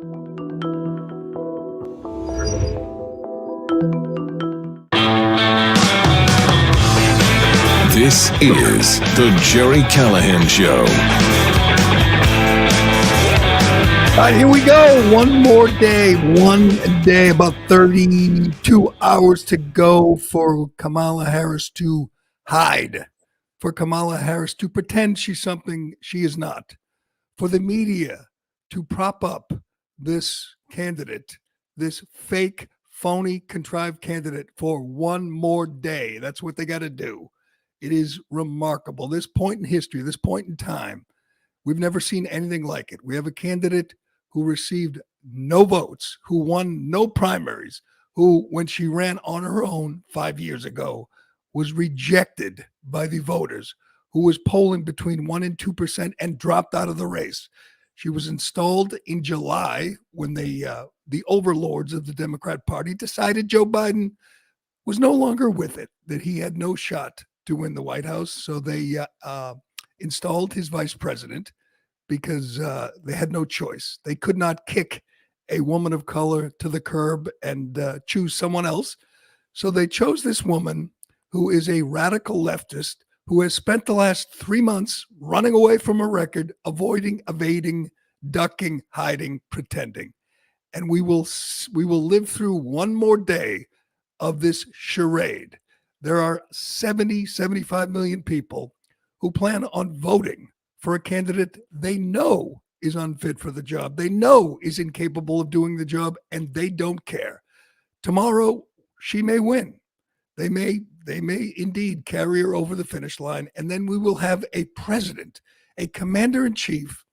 This is the Gerry Callahan Show. All right, here we go. One day, about 32 hours to go for Kamala Harris to hide, for Kamala Harris to pretend she's something she is not, for the media to prop up this candidate, this fake, phony, contrived candidate for one more day. That's what they got to do. It is remarkable. This point in history, this point in time, we've never seen anything like it. We have a candidate who received no votes, who won no primaries, who, when she ran on her own 5 years ago, was rejected by the voters, who was polling between 1% and 2% and dropped out of the race. She was installed in July when the overlords of the Democrat Party decided Joe Biden was no longer with it, that he had no shot to win the White House. So they installed his vice president because they had no choice. They could not kick a woman of color to the curb and choose someone else. So they chose this woman who is a radical leftist who has spent the last 3 months running away from a record, avoiding, evading, ducking, hiding, pretending. And we will live through one more day of this charade. There are 75 million people who plan on voting for a candidate they know is unfit for the job. They know is incapable of doing the job, and they don't care. Tomorrow, she may win. They may indeed carry her over the finish line, and then we will have a president, a commander-in-chief,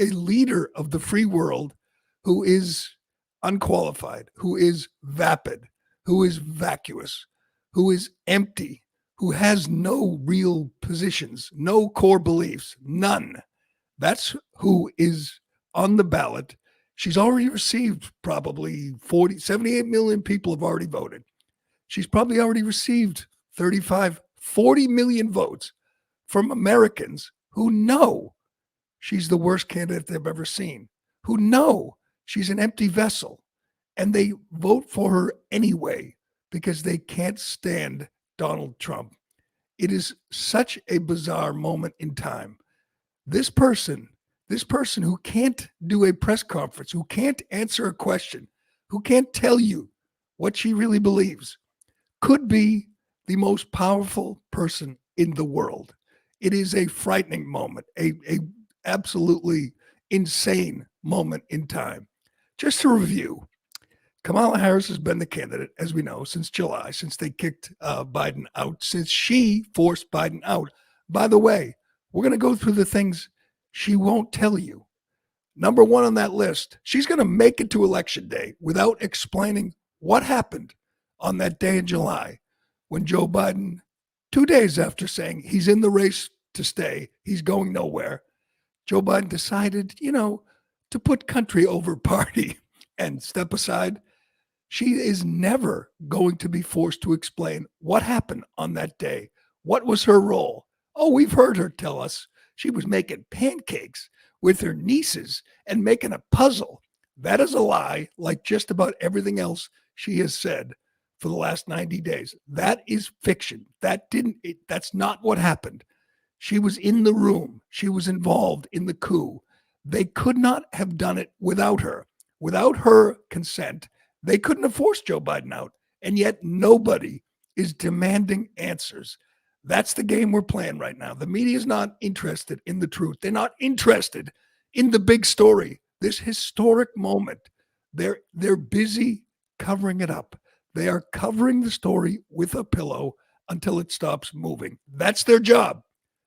a leader of the free world who is unqualified, who is vapid, who is vacuous, who is empty, who has no real positions, no core beliefs, none. That's who is on the ballot. She's already received probably 78 million people have already voted. She's probably already received 40 million votes from Americans who know she's the worst candidate they've ever seen, who know she's an empty vessel, and they vote for her anyway because they can't stand Donald Trump. It is such a bizarre moment in time. This person who can't do a press conference, who can't answer a question, who can't tell you what she really believes, could be the most powerful person in the world. It is a frightening moment, a absolutely insane moment in time. Just to review, Kamala Harris has been the candidate, as we know, since July, since they kicked Biden out, since she forced Biden out. By the way, we're going to go through the things she won't tell you. Number one on that list, she's going to make it to Election Day without explaining what happened on that day in July when Joe Biden, 2 days after saying he's in the race to stay, he's going nowhere, Joe Biden decided, to put country over party and step aside. She is never going to be forced to explain what happened on that day. What was her role? Oh, we've heard her tell us she was making pancakes with her nieces and making a puzzle. That is a lie, like just about everything else she has said for the last 90 days. That is fiction. That's not what happened. She was in the room. She was involved in the coup. They could not have done it without her. Without her consent, they couldn't have forced Joe Biden out. And yet nobody is demanding answers. That's the game we're playing right now. The media is not interested in the truth. They're not interested in the big story, this historic moment. They're busy covering it up. They are covering the story with a pillow until it stops moving. That's their job.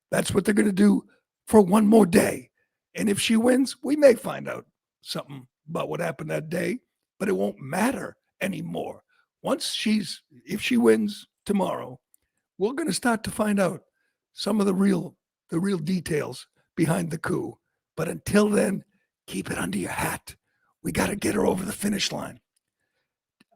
That's what they're going to do for one more day. And if she wins, we may find out something about what happened that day, but it won't matter anymore. If she wins tomorrow, we're going to start to find out some of the real details behind the coup. But until then, keep it under your hat. We got to get her over the finish line.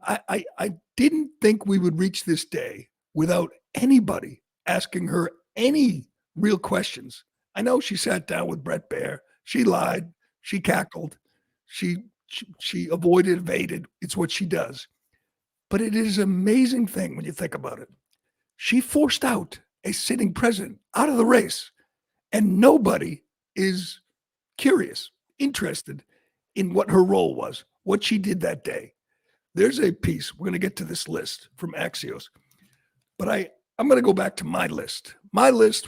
I didn't think we would reach this day without anybody asking her any real questions. I know she sat down with Brett Baer. She lied. She cackled. She She avoided, evaded. It's what she does. But it is an amazing thing when you think about it. She forced out a sitting president out of the race, and nobody is curious, interested in what her role was, what she did that day. There's a piece. We're going to get to this list from Axios, but I'm going to go back to my list,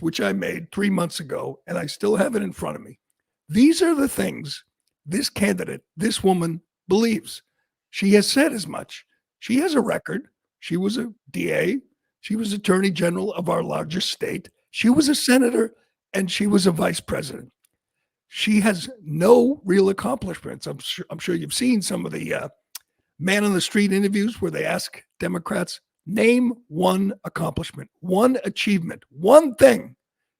which I made 3 months ago, and I still have it in front of me. These are the things this candidate, this woman believes. She has said as much. She has a record. She was a DA. She was Attorney General of our largest state. She was a senator, and she was a vice president. She has no real accomplishments. I'm sure you've seen some of the man on the street interviews where they ask Democrats, name one accomplishment, one achievement, one thing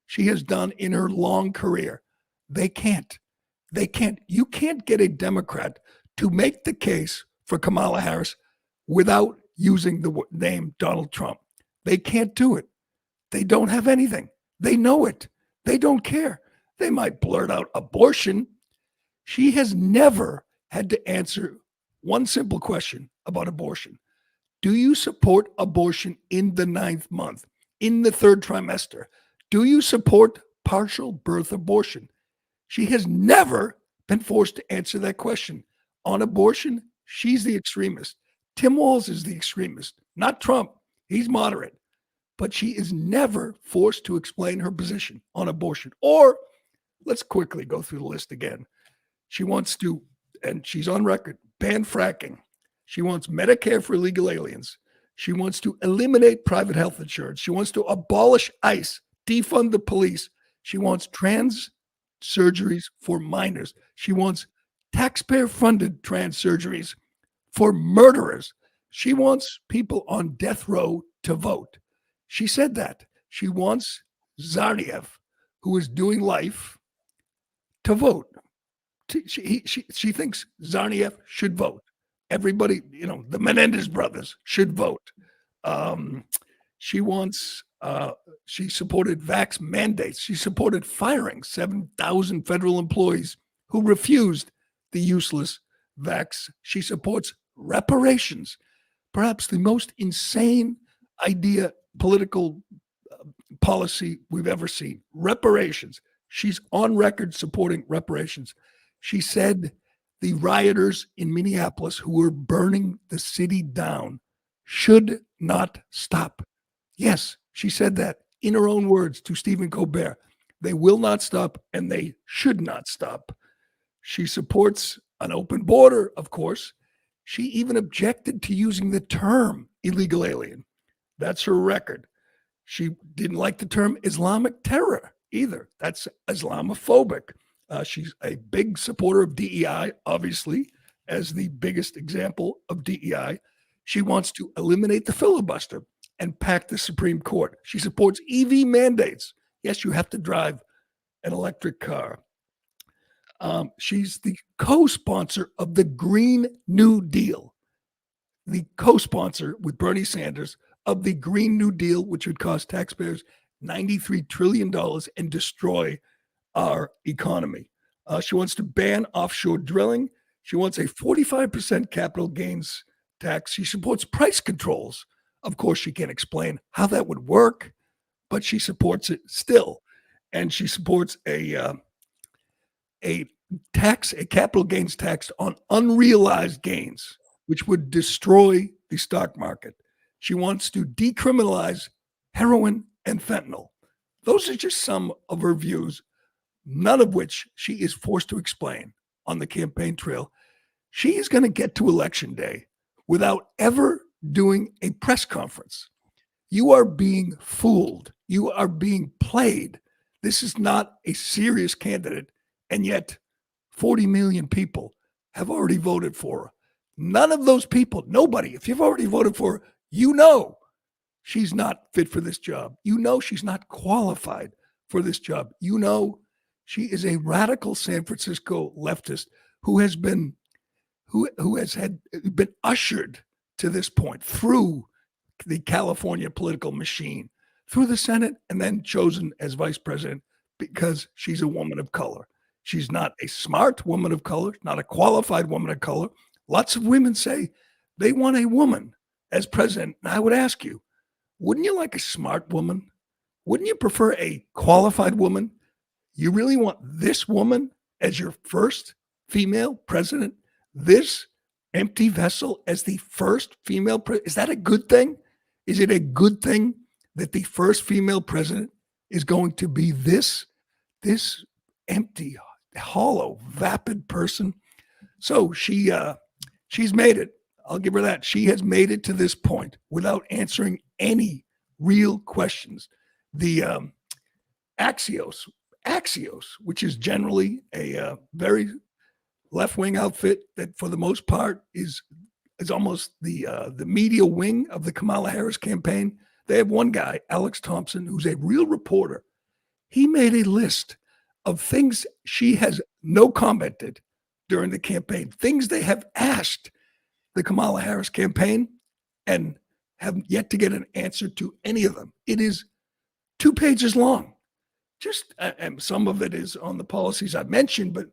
she has done in her long career. They can't. You can't get a Democrat to make the case for Kamala Harris without using the name Donald Trump. They can't do it. They don't have anything. They know it. They don't care. They might blurt out abortion. She has never had to answer one simple question about abortion. Do you support abortion in the 9th month, in the 3rd trimester? Do you support partial birth abortion? She has never been forced to answer that question. On abortion, she's the extremist. Tim Walz is the extremist, not Trump. He's moderate. But she is never forced to explain her position on abortion. Or let's quickly go through the list again. She wants to, and she's on record, ban fracking. She wants Medicare for illegal aliens. She wants to eliminate private health insurance. She wants to abolish ICE, defund the police. She wants trans surgeries for minors. She wants taxpayer-funded trans surgeries for murderers. She wants people on death row to vote. She said that. She wants Zarniev, who is doing life, to vote. She thinks Zarniev should vote. Everybody, the Menendez brothers should vote. She supported vax mandates. She supported firing 7,000 federal employees who refused the useless vax. She supports reparations, perhaps the most insane idea, political policy we've ever seen. Reparations. She's on record supporting reparations. She said the rioters in Minneapolis who were burning the city down should not stop. Yes, she said that in her own words to Stephen Colbert. They will not stop and they should not stop. She supports an open border, of course. She even objected to using the term illegal alien. That's her record. She didn't like the term Islamic terror either. That's Islamophobic. She's a big supporter of DEI, obviously, as the biggest example of DEI. She wants to eliminate the filibuster and pack the Supreme Court. She supports EV mandates. Yes, you have to drive an electric car. She's the co-sponsor of the Green New Deal, the co-sponsor with Bernie Sanders of the Green New Deal, which would cost taxpayers $93 trillion and destroy our economy. She wants to ban offshore drilling. She wants a 45% capital gains tax. She supports price controls. Of course, she can't explain how that would work, but she supports it still. And she supports a capital gains tax on unrealized gains, which would destroy the stock market. She wants to decriminalize heroin and fentanyl. Those are just some of her views, none of which she is forced to explain on the campaign trail. She is going to get to Election Day without ever doing a press conference. You are being fooled. You are being played. This is not a serious candidate, and yet 40 million people have already voted for her. None of those people, nobody, if you've already voted for her, you know she's not fit for this job. You know she's not qualified for this job. You know she is a radical San Francisco leftist who has been ushered to this point through the California political machine, through the Senate, and then chosen as vice president because she's a woman of color. She's not a smart woman of color, not a qualified woman of color. Lots of women say they want a woman as president. And I would ask you, wouldn't you like a smart woman? Wouldn't you prefer a qualified woman? You really want this woman as your first female president? This empty vessel as the first female president? Is that a good thing? Is it a good thing that the first female president is going to be this empty, hollow, vapid person? So she's made it. I'll give her that. She has made it to this point without answering any real questions. The Axios, which is generally a very left-wing outfit that, for the most part, is almost the media wing of the Kamala Harris campaign. They have one guy, Alex Thompson, who's a real reporter. He made a list of things she has no commented during the campaign, things they have asked the Kamala Harris campaign and have yet to get an answer to any of them. It is 2 pages long. Just and some of it is on the policies I've mentioned, but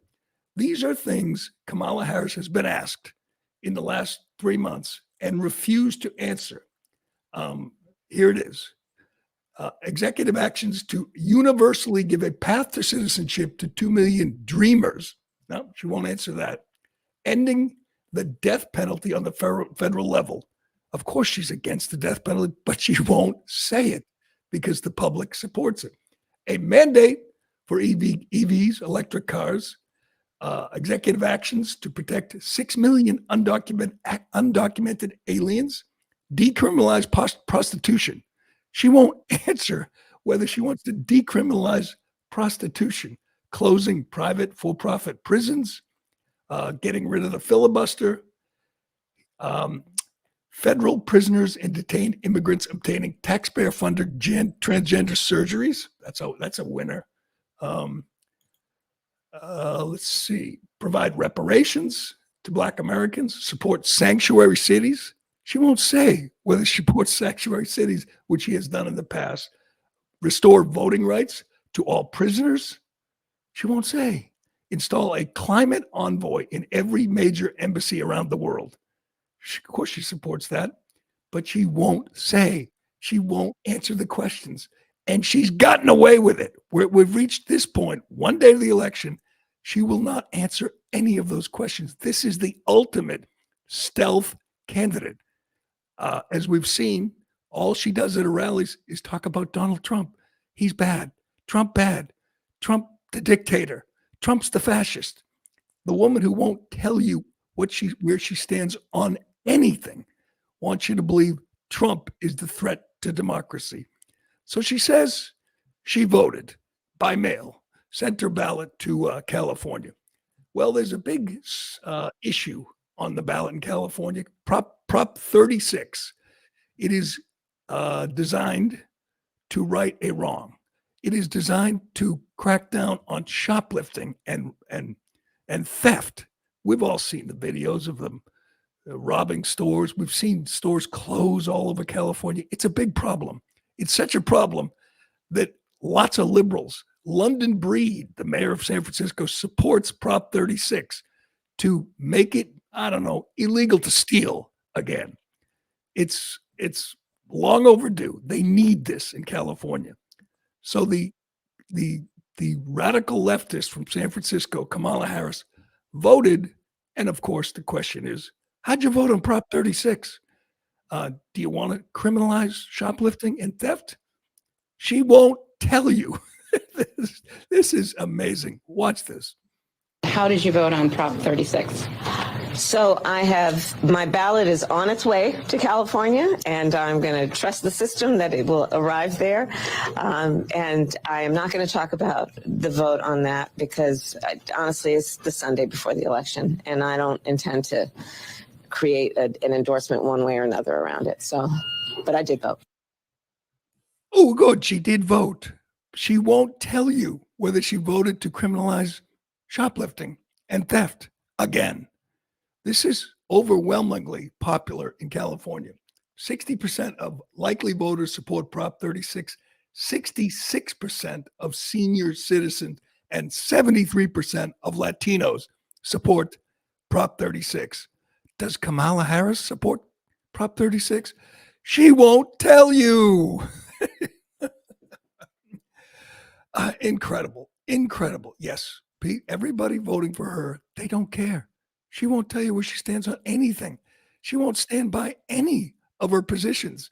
these are things Kamala Harris has been asked in the last 3 months and refused to answer. Here it is. Executive actions to universally give a path to citizenship to 2 million dreamers. No, she won't answer that. Ending the death penalty on the federal level. Of course, she's against the death penalty, but she won't say it because the public supports it. A mandate for EVs, electric cars, executive actions to protect 6 million undocumented aliens, decriminalize prostitution. She won't answer whether she wants to decriminalize prostitution, closing private for-profit prisons, getting rid of the filibuster, federal prisoners and detained immigrants obtaining taxpayer-funded transgender surgeries. That's a winner. Let's see. Provide reparations to Black Americans, support sanctuary cities. She won't say whether she supports sanctuary cities, which she has done in the past. Restore voting rights to all prisoners. She won't say. Install a climate envoy in every major embassy around the world. Of course, she supports that, but she won't say. She won't answer the questions. And she's gotten away with it. We've reached this point, one day of the election. She will not answer any of those questions. This is the ultimate stealth candidate. As we've seen, all she does at her rallies is talk about Donald Trump. He's bad. Trump bad. Trump the dictator. Trump's the fascist. The woman who won't tell you where she stands on anything wants you to believe Trump is the threat to democracy. So she says she voted by mail, sent her ballot to California. Well, there's a big issue on the ballot in California, Prop 36. It is designed to right a wrong. It is designed to crack down on shoplifting and theft. We've all seen the videos of them robbing stores. We've seen stores close all over California. It's a big problem. It's such a problem that lots of liberals, London Breed, the mayor of San Francisco, supports Prop 36 to make it, illegal to steal again. It's long overdue. They need this in California. So the radical leftist from San Francisco, Kamala Harris, voted. And of course, the question is, how'd you vote on Prop 36? Do you want to criminalize shoplifting and theft? She won't tell you. This is amazing. Watch this. How did you vote on Prop 36? So my ballot is on its way to California, and I'm going to trust the system that it will arrive there. And I am not going to talk about the vote on that because honestly, it's the Sunday before the election, and I don't intend to create an endorsement one way or another around it. So, but I did vote. Oh, good. She did vote. She won't tell you whether she voted to criminalize shoplifting and theft again. This is overwhelmingly popular in California. 60% of likely voters support Prop 36. 66% of senior citizens and 73% of Latinos support Prop 36. Does Kamala Harris support Prop 36? She won't tell you. Incredible. Yes, Pete, everybody voting for her, they don't care. She won't tell you where she stands on anything. She won't stand by any of her positions.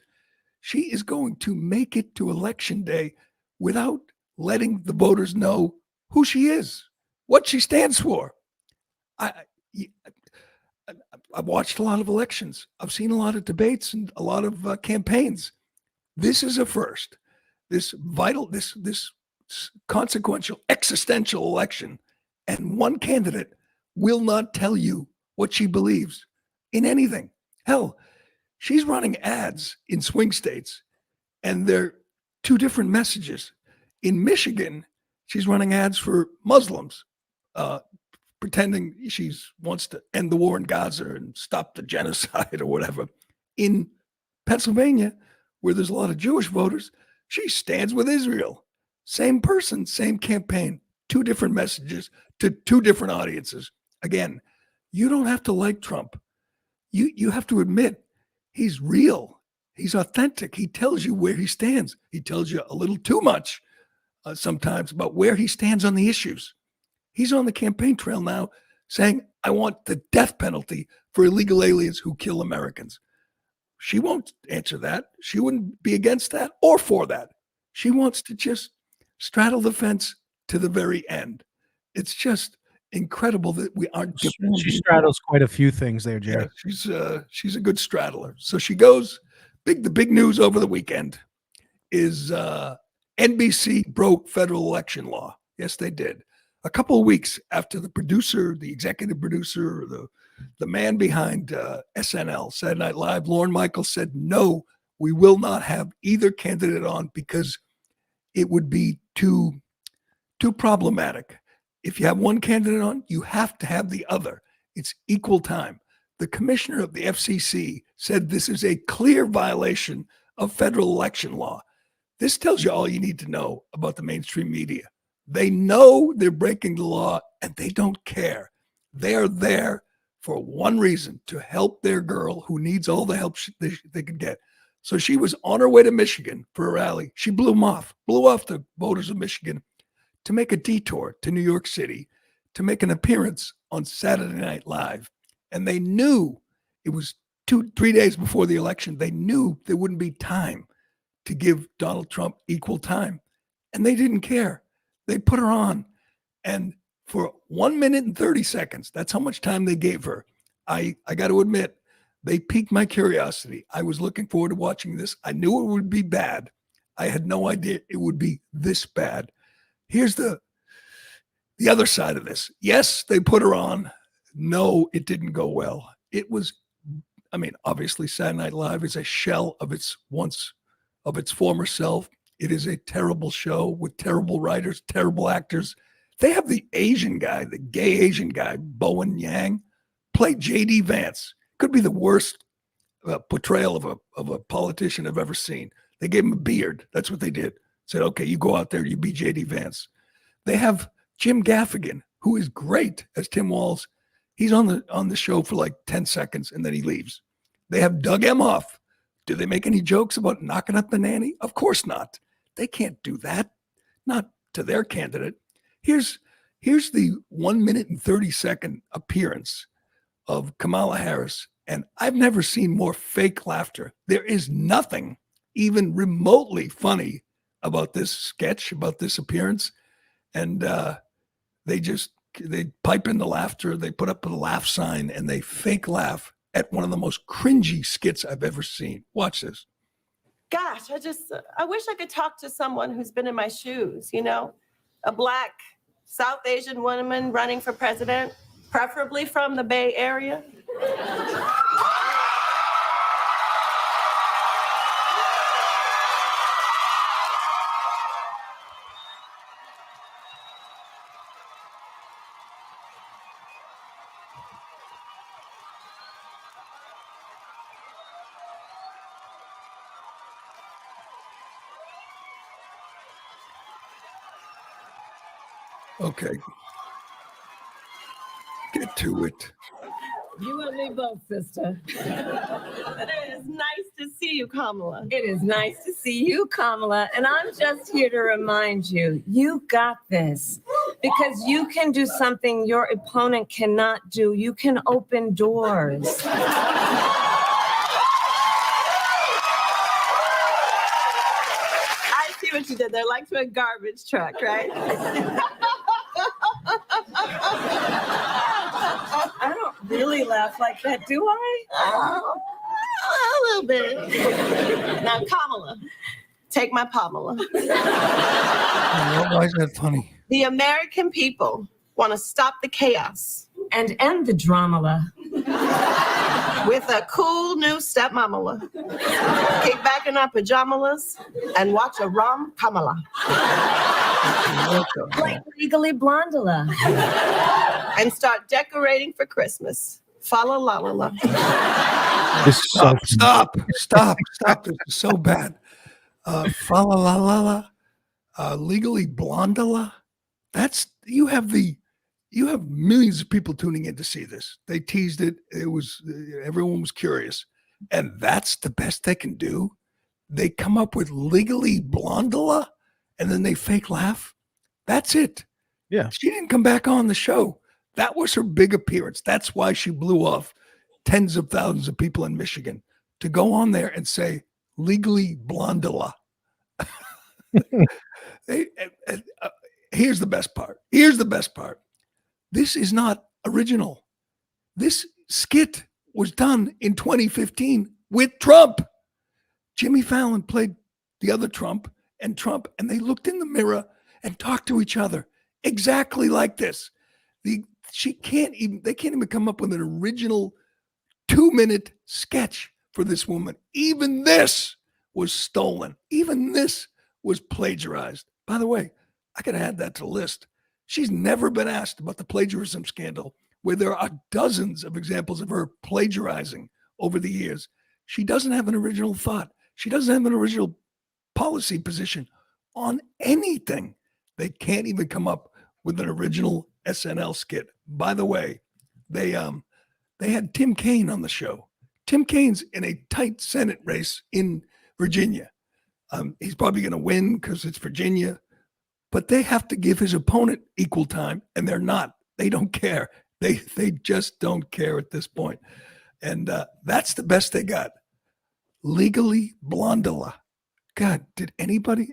She is going to make it to election day without letting the voters know who she is, what she stands for. I've watched a lot of elections. I've seen a lot of debates and a lot of campaigns. This is a first. This vital, this consequential, existential election, and one candidate will not tell you what she believes in anything. Hell, she's running ads in swing states, and they're two different messages. In Michigan, she's running ads for Muslims, pretending she wants to end the war in Gaza and stop the genocide or whatever. In Pennsylvania, where there's a lot of Jewish voters, she stands with Israel. Same person, same campaign, two different messages to two different audiences. Again, you don't have to like Trump. You have to admit he's real. He's authentic. He tells you where he stands. He tells you a little too much sometimes about where he stands on the issues. He's on the campaign trail now saying, I want the death penalty for illegal aliens who kill Americans. She won't answer that. She wouldn't be against that or for that. She wants to just straddle the fence to the very end. It's just incredible that we aren't. She straddles quite a few things there, Jerry. Yeah, she's a good straddler. So she goes big. The big news over the weekend is NBC broke federal election law. Yes, they did. A couple of weeks after the producer, the executive producer, the man behind SNL, Saturday Night Live, Lorne Michaels said, no, we will not have either candidate on because it would be too problematic. If you have one candidate on, you have to have the other. It's equal time. The commissioner of the FCC said this is a clear violation of federal election law. This tells you all you need to know about the mainstream media. They know they're breaking the law and they don't care. They are there for one reason, to help their girl who needs all the help they can get. So she was on her way to Michigan for a rally. She blew off the voters of Michigan to make a detour to New York City to make an appearance on Saturday Night Live. And they knew it was 2-3 days before the election. They knew there wouldn't be time to give Donald Trump equal time. And they didn't care. They put her on. And for 1 minute and 30 seconds, that's how much time they gave her. I got to admit, they piqued my curiosity. I was looking forward to watching this. I knew it would be bad. I had no idea it would be this bad. Here's the other side of this. Yes, they put her on. No, it didn't go well. It was, obviously Saturday Night Live is a shell of its former self. It is a terrible show with terrible writers, terrible actors. They have the Asian guy, the gay Asian guy, Bowen Yang, play J.D. Vance. Could be the worst portrayal of a politician I've ever seen. They gave him a beard. That's what they did. Said, okay, you go out there, you be J.D. Vance. They have Jim Gaffigan, who is great as Tim Walz. He's on the show for like 10 seconds and then he leaves. They have Doug Emhoff. Do they make any jokes about knocking up the nanny? Of course not. They can't do that. Not to their candidate. Here's the 1 minute and 30 second appearance of Kamala Harris. And I've never seen more fake laughter. There is nothing even remotely funny about this sketch, about this appearance. And they pipe in the laughter. They put up a laugh sign and they fake laugh at one of the most cringy skits I've ever seen. Watch this. Gosh, I wish I could talk to someone who's been in my shoes, a Black South Asian woman running for president, preferably from the Bay Area. Okay. Get to it. You and me both, sister. It is nice to see you, Kamala. It is nice to see you, Kamala. And I'm just here to remind you, you got this. Because you can do something your opponent cannot do. You can open doors. I see what you did there, like to a garbage truck, right? I don't really laugh like that, do I? A little bit. Now, Kamala, take my Pamela. Why is that funny? The American people want to stop the chaos And end the drama. with a cool new stepmamala. Kick back in our pajamas and watch a rom Kamala. Like Legally Blondula. And start decorating for Christmas. Fa la la la la. This is so Stop. This is so bad. Fa la la la la. Legally Blondula. You have millions of people tuning in to see this. They teased it. Everyone was curious. And that's the best they can do. They come up with Legally Blondula and then they fake laugh. That's it. Yeah. She didn't come back on the show. That was her big appearance. That's why she blew off tens of thousands of people in Michigan to go on there and say Legally Blondula. Here's the best part. This is not original. This skit was done in 2015 with Trump. Jimmy Fallon played the other Trump, and they looked in the mirror and talked to each other exactly like this. They can't even come up with an original 2-minute sketch for this woman. Even this was stolen. Even this was plagiarized. By the way, I could add that to the list. She's never been asked about the plagiarism scandal, where there are dozens of examples of her plagiarizing over the years. She doesn't have an original thought. She doesn't have an original policy position on anything. They can't even come up with an original SNL skit. By the way, they had Tim Kaine on the show. Tim Kaine's in a tight Senate race in Virginia. He's probably going to win because it's Virginia, but they have to give his opponent equal time, and they're not. They don't care. They just don't care at this point. And that's the best they got. Legally Blondula. God, did anybody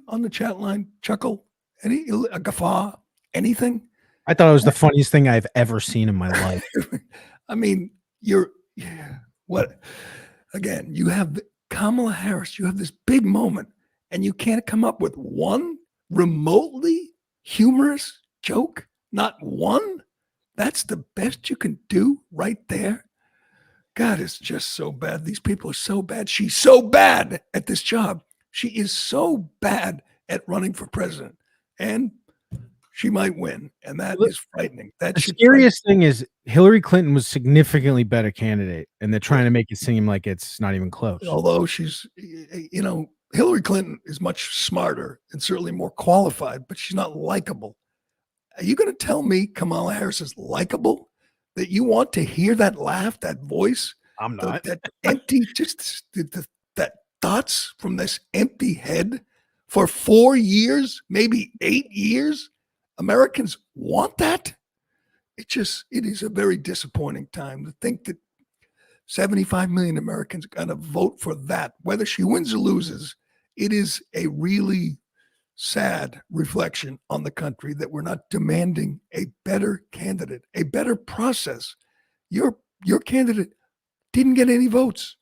on the chat line chuckle? A guffaw? Anything? I thought it was the funniest thing I've ever seen in my life. I mean, what? Again, you have Kamala Harris. You have this big moment, and you can't come up with one remotely humorous joke. Not one. That's the best you can do right there. God, it's just so bad. These people are so bad. She's so bad at this job. She is so bad at running for president, and she might win, and that is frightening. The scariest thing is Hillary Clinton was significantly better candidate, and they're trying to make it seem like it's not even close. Although Hillary Clinton is much smarter and certainly more qualified, but she's not likable. Are you going to tell me Kamala Harris is likable? That you want to hear that laugh, that voice? I'm not. That empty, that thoughts from this empty head for 4 years, maybe 8 years. Americans want that. It is a very disappointing time to think that 75 million Americans are going to vote for that. Whether she wins or loses, it is a really sad reflection on the country that we're not demanding a better candidate, a better process. Your candidate didn't get any votes.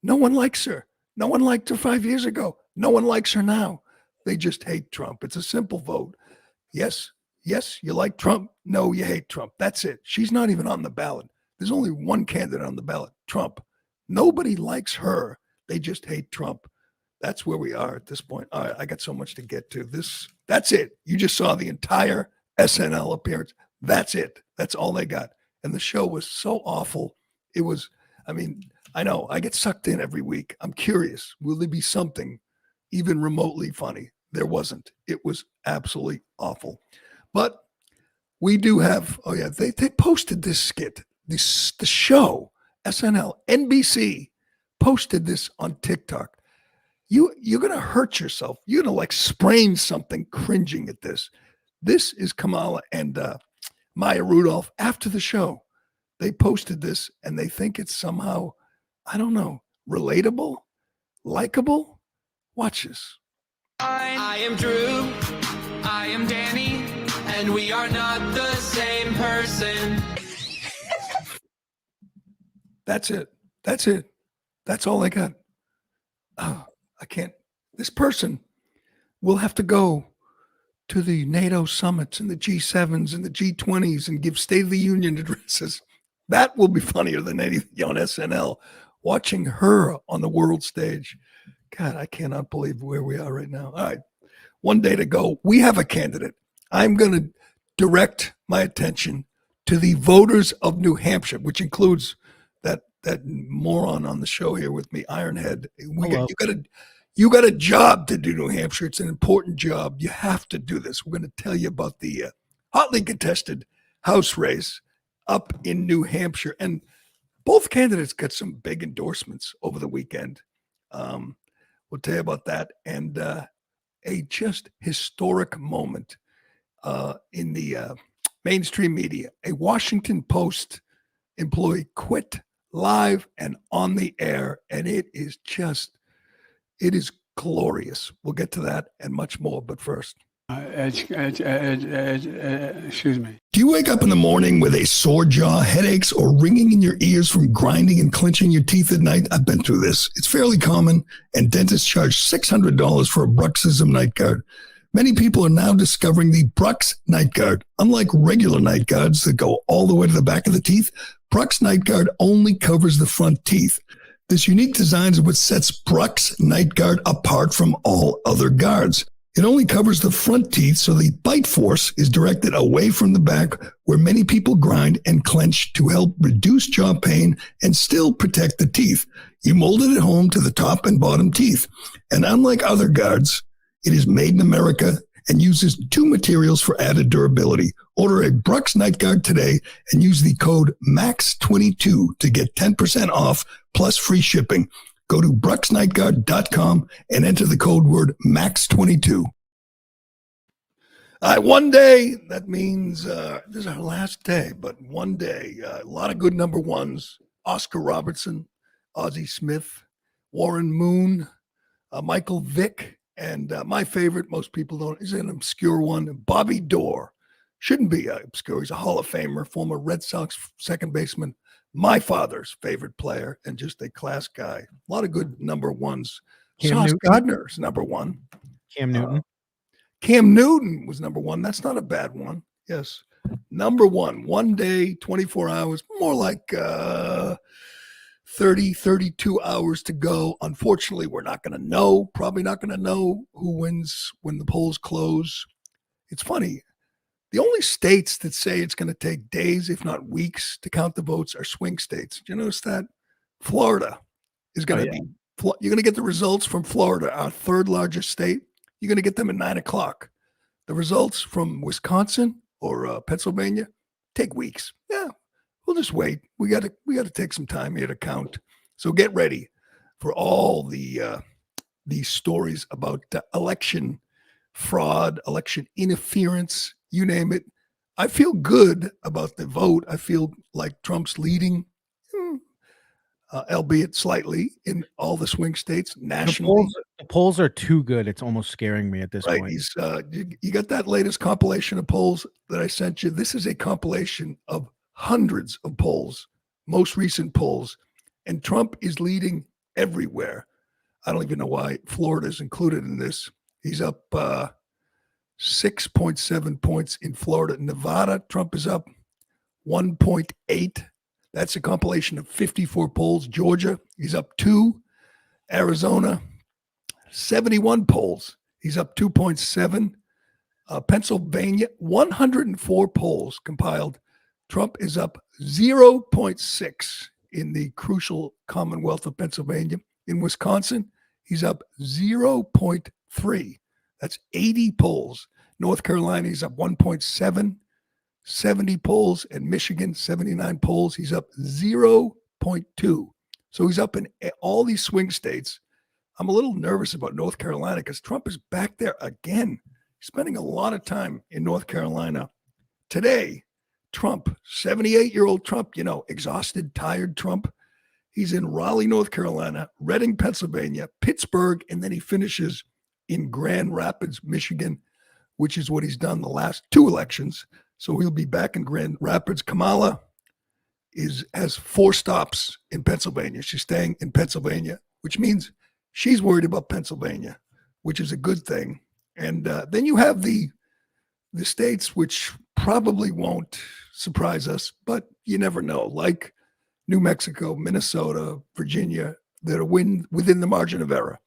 No one likes her. No one liked her 5 years ago. No one likes her now. They just hate Trump. It's a simple vote. Yes, you like Trump. No, you hate Trump. That's it. She's not even on the ballot. There's only one candidate on the ballot, Trump. Nobody likes her. They just hate Trump. That's where we are at this point. All right, I got so much to get to. That's it. You just saw the entire SNL appearance. That's it. That's all they got. And the show was so awful. I know I get sucked in every week. I'm curious. Will there be something even remotely funny? There wasn't. It was absolutely awful. But we do have, they posted this skit, the show, SNL, NBC posted this on TikTok. You're going to hurt yourself. You're going to like sprain something cringing at this. This is Kamala and Maya Rudolph after the show. They posted this and they think it's somehow, I don't know, relatable, likable. Watch this. I am Drew, I am Danny, and we are not the same person. That's it. That's all I got. Oh, I can't. This person will have to go to the NATO summits and the G7s and the G20s and give State of the Union addresses. That will be funnier than anything on SNL. Watching her on the world stage. God, I cannot believe where we are right now. All right. One day to go. We have a candidate. I'm going to direct my attention to the voters of New Hampshire, which includes that moron on the show here with me, Ironhead. You got a job to do, New Hampshire. It's an important job. You have to do this. We're going to tell you about the hotly contested House race up in New Hampshire. And both candidates got some big endorsements over the weekend. We'll tell you about that. And a just historic moment in the mainstream media. A Washington Post employee quit live and on the air. And it is glorious. We'll get to that and much more. But first. Excuse me. Do you wake up in the morning with a sore jaw, headaches, or ringing in your ears from grinding and clenching your teeth at night? I've been through this. It's fairly common, and dentists charge $600 for a bruxism night guard. Many people are now discovering the Brux Night Guard. Unlike regular night guards that go all the way to the back of the teeth, Brux Night Guard only covers the front teeth. This unique design is what sets Brux Night Guard apart from all other guards. It only covers the front teeth, so the bite force is directed away from the back, where many people grind and clench to help reduce jaw pain and still protect the teeth. You mold it at home to the top and bottom teeth. And unlike other guards, it is made in America and uses two materials for added durability. Order a Brux Night Guard today and use the code MAX22 to get 10% off plus free shipping. Go to bruxnightguard.com and enter the code word MAX22. One day, that means this is our last day, but one day, a lot of good number ones. Oscar Robertson, Ozzie Smith, Warren Moon, Michael Vick, and my favorite, most people don't, is an obscure one, Bobby Dorr. Shouldn't be obscure. He's a Hall of Famer, former Red Sox second baseman, my father's favorite player, and just a class guy. A lot of good number ones. Sauce Gardner's number one. Cam Newton. Cam Newton was number one. That's not a bad one. Yes. Number one. One day, 24 hours, more like 30, 32 hours to go. Unfortunately, we're not going to know, probably not going to know who wins when the polls close. It's funny. The only states that say it's going to take days, if not weeks, to count the votes are swing states. Did you notice that? Florida is going to be, you're going to get the results from Florida, our third largest state. You're going to get them at 9:00. The results from Wisconsin or Pennsylvania take weeks. Yeah, we'll just wait. We got to take some time here to count. So get ready for all these stories about election fraud, election interference, you name it. I feel good about the vote. I feel like Trump's leading, albeit slightly, in all the swing states nationally. The polls are too good. It's almost scaring me at this point. He's, you got that latest compilation of polls that I sent you. This is a compilation of hundreds of polls, most recent polls, and Trump is leading everywhere. I don't even know why Florida is included in this. He's up 6.7 points in Florida. Nevada, Trump is up 1.8. That's a compilation of 54 polls. Georgia, he's up 2. Arizona, 71 polls. He's up 2.7. Pennsylvania, 104 polls compiled. Trump is up 0.6 in the crucial Commonwealth of Pennsylvania. In Wisconsin, he's up 0.3. That's 80 polls. North Carolina, he's up 1.7, 70 polls, and Michigan, 79 polls. He's up 0.2. So he's up in all these swing states. I'm a little nervous about North Carolina because Trump is back there again. He's spending a lot of time in North Carolina. Today, Trump, 78-year-old Trump, exhausted, tired Trump. He's in Raleigh, North Carolina, Reading, Pennsylvania, Pittsburgh, and then he finishes in Grand Rapids, Michigan, which is what he's done the last 2 elections. So he'll be back in Grand Rapids. Kamala has 4 stops in Pennsylvania. She's staying in Pennsylvania, which means she's worried about Pennsylvania, which is a good thing. And then you have the states which probably won't surprise us, but you never know, like New Mexico, Minnesota, Virginia, that are within the margin of error.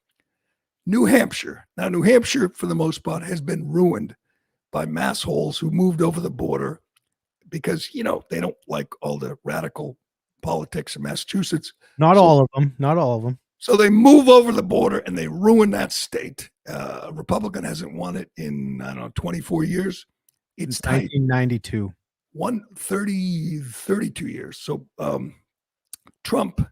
New Hampshire. Now, New Hampshire, for the most part, has been ruined by massholes who moved over the border because, they don't like all the radical politics in Massachusetts. Not all of them. So they move over the border and they ruin that state. A Republican hasn't won it in, 24 years. It's tight. 1992. 32 years. So Trump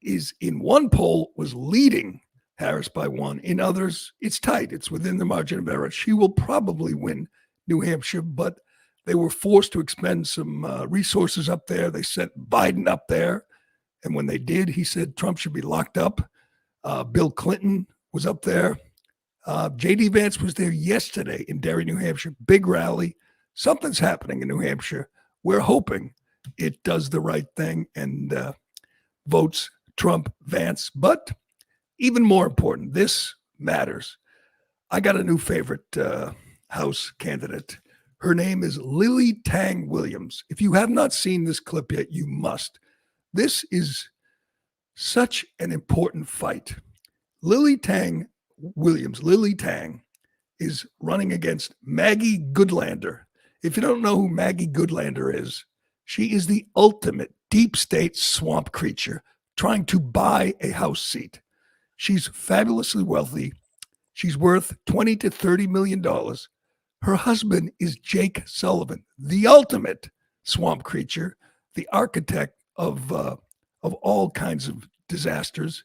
is in one poll was leading Harris by 1. In others, it's tight. It's within the margin of error. She will probably win New Hampshire, but they were forced to expend some resources up there. They sent Biden up there. And when they did, he said Trump should be locked up. Bill Clinton was up there. J.D. Vance was there yesterday in Derry, New Hampshire. Big rally. Something's happening in New Hampshire. We're hoping it does the right thing and votes Trump, Vance. But even more important, this matters. I got a new favorite House candidate. Her name is Lily Tang Williams. If you have not seen this clip yet, you must. This is such an important fight. Lily Tang Williams, Lily Tang, is running against Maggie Goodlander. If you don't know who Maggie Goodlander is, she is the ultimate deep state swamp creature trying to buy a House seat. She's fabulously wealthy. She's worth $20 to $30 million. Her husband is Jake Sullivan, the ultimate swamp creature, the architect of all kinds of disasters,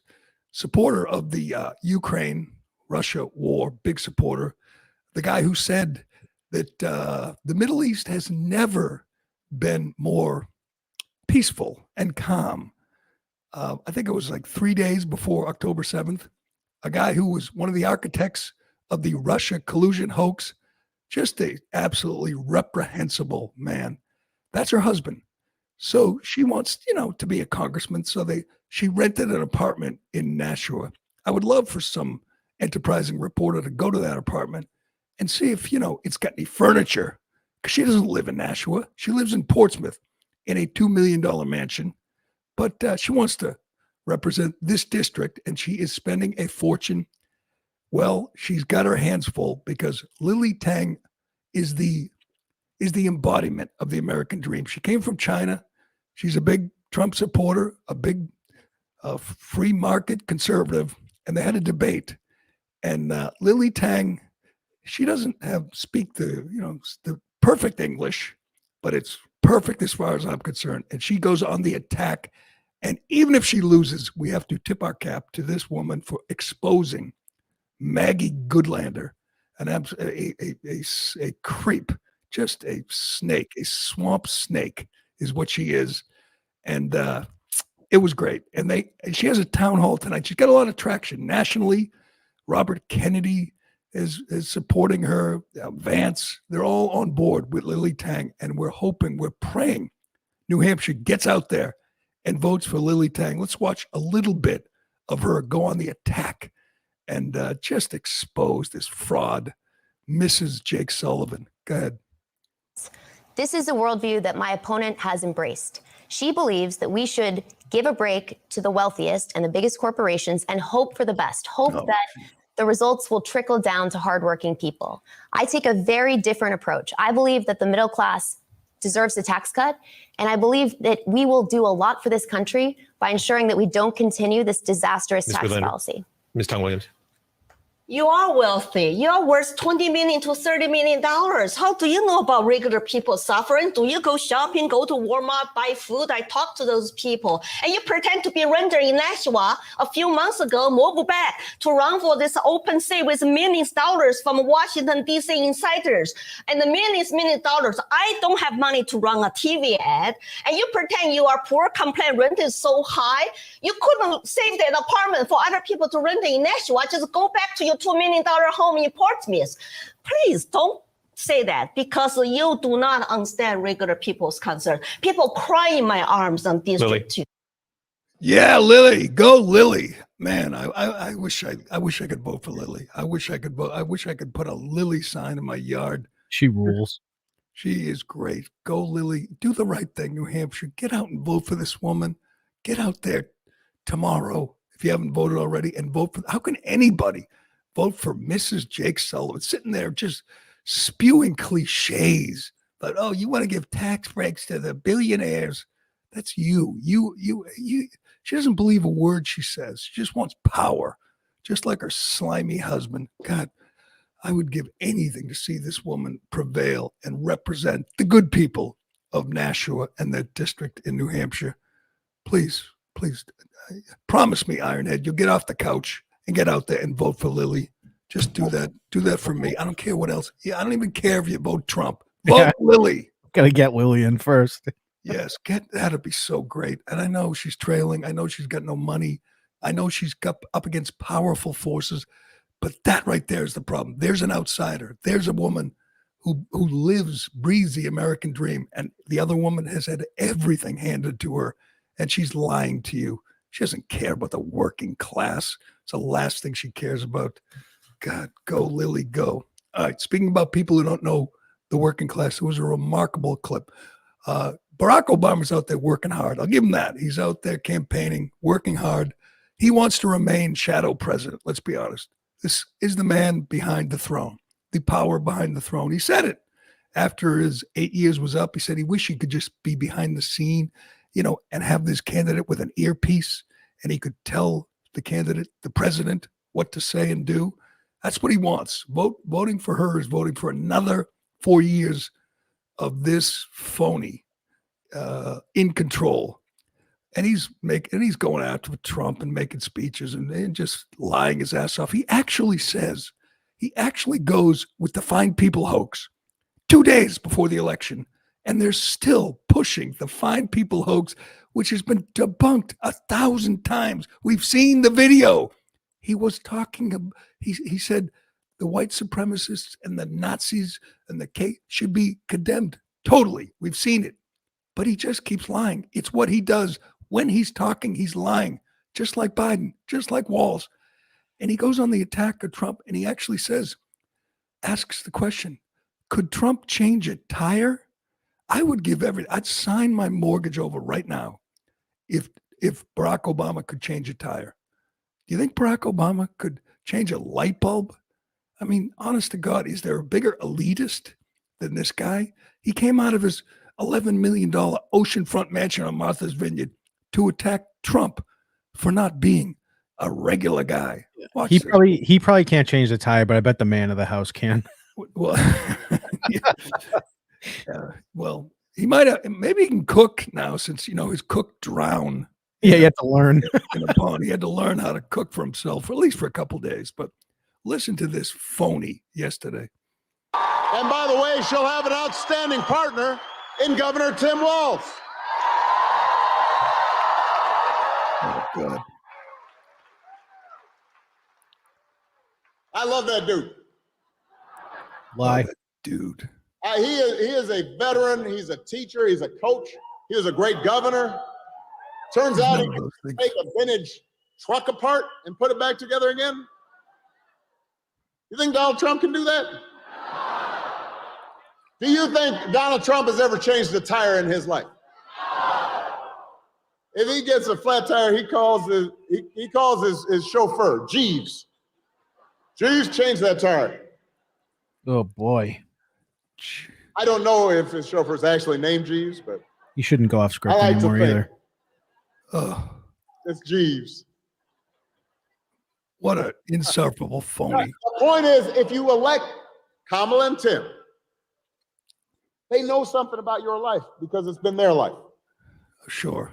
supporter of the Ukraine-Russia war, big supporter, the guy who said that the Middle East has never been more peaceful and calm. I think it was like 3 days before October 7th, a guy who was one of the architects of the Russia collusion hoax, just a absolutely reprehensible man. That's her husband. So she wants, to be a congressman. So she rented an apartment in Nashua. I would love for some enterprising reporter to go to that apartment and see if, it's got any furniture. Because she doesn't live in Nashua. She lives in Portsmouth in a $2 million mansion. But she wants to represent this district, and she is spending a fortune. Well, she's got her hands full because Lily Tang is the embodiment of the American dream. She came from China. She's a big Trump supporter, a big free market conservative, and they had a debate. And Lily Tang, she doesn't speak the perfect English, but it's perfect as far as I'm concerned. And she goes on the attack. And even if she loses, we have to tip our cap to this woman for exposing Maggie Goodlander, a creep, just a snake, a swamp snake is what she is. And it was great. And she has a town hall tonight. She's got a lot of traction nationally. Robert Kennedy is supporting her. Vance, they're all on board with Lily Tang. And we're praying New Hampshire gets out there and votes for Lily Tang. Let's watch a little bit of her go on the attack and just expose this fraud, Mrs. Jake Sullivan. Go ahead. This is a worldview that my opponent has embraced. She believes that we should give a break to the wealthiest and the biggest corporations and hope for the best, that the results will trickle down to hardworking people. I take a very different approach. I believe that the middle class deserves a tax cut, and I believe that we will do a lot for this country by ensuring that we don't continue this disastrous tax policy. Ms. Tang Williams. You are wealthy. You are worth $20 million to $30 million. How do you know about regular people suffering? Do you go shopping, go to Walmart, buy food? I talk to those people. And you pretend to be renter in Nashua a few months ago, moved back to run for this open seat with millions of dollars from Washington, D.C. insiders. And the millions of dollars. I don't have money to run a TV ad. And you pretend you are poor, complain rent is so high. You couldn't save that apartment for other people to rent in Nashua. Just go back to your $2 million home in Portsmouth. Please don't say that, because you do not understand regular people's concern. People cry in my arms on District 2. Yeah, Lily, go Lily. Man, I wish I could vote for Lily. I wish I could vote. I wish I could put a Lily sign in my yard. She rules. She is great. Go Lily. Do the right thing, New Hampshire. Get out and vote for this woman. Get out there tomorrow if you haven't voted already, and vote for. How can anybody vote for Mrs. Jake Sullivan, sitting there just spewing cliches? But oh, you want to give tax breaks to the billionaires? That's you. She doesn't believe a word she says. She just wants power, just like her slimy husband. God, I would give anything to see this woman prevail and represent the good people of Nashua and the district in New Hampshire. Please, promise me, Ironhead, you'll get off the couch and get out there and vote for Lily. Just do that. Do that for me. I don't care what else. Yeah, I don't even care if you vote Trump. Vote Lily. Got to get Lily in first. Yes, that'd be so great. And I know she's trailing. I know she's got no money. I know she's got up against powerful forces. But that right there is the problem. There's an outsider. There's a woman who breathes the American dream. And the other woman has had everything handed to her. And she's lying to you. She doesn't care about the working class. It's the last thing she cares about. God, go, Lily, go. All right, speaking about people who don't know the working class, it was a remarkable clip. Barack Obama's out there working hard. I'll give him that. He's out there campaigning, working hard. He wants to remain shadow president. Let's be honest. This is the man behind the throne, the power behind the throne. He said it after his 8 years was up. He said he wished he could just be behind the scene, and have this candidate with an earpiece, and he could tell the candidate, the president, what to say and do. That's what he wants. Voting for her is voting for another 4 years of this phony in control. And he's going after Trump and making speeches and just lying his ass off. He actually goes with the Fine People hoax 2 days before the election. And they're still pushing the Fine People hoax, which has been debunked 1,000 times. We've seen the video. He was talking, he said the white supremacists and the Nazis and the K should be condemned totally. We've seen it. But he just keeps lying. It's what he does. When he's talking, he's lying, just like Biden, just like Walz. And he goes on the attack of Trump, and he actually asks the question, could Trump change a tire? I would give I'd sign my mortgage over right now if Barack Obama could change a tire. Do you think Barack Obama could change a light bulb? I mean, honest to God, is there a bigger elitist than this guy? He came out of his $11 million oceanfront mansion on Martha's Vineyard to attack Trump for not being a regular guy. He probably can't change the tire, but I bet the man of the house can. Well, well, he might have. Maybe he can cook now, since his cook drowned. Yeah, you have to learn. In a pond. He had to learn how to cook for himself, at least for a couple of days. But listen to this phony yesterday. And by the way, she'll have an outstanding partner in Governor Tim Walz. Oh, God. I love that dude. Lie. Dude. He is a veteran. He's a teacher. He's a coach. He was a great governor. Turns out he can take a vintage truck apart and put it back together again. You think Donald Trump can do that? Do you think Donald Trump has ever changed a tire in his life? If he gets a flat tire, he calls his chauffeur, Jeeves. Jeeves, change that tire. Oh, boy. I don't know if his chauffeur is actually named Jeeves, but you shouldn't go off script anymore either. It's Jeeves. What an insufferable phony. The point is, if you elect Kamala and Tim, they know something about your life because it's been their life. Sure.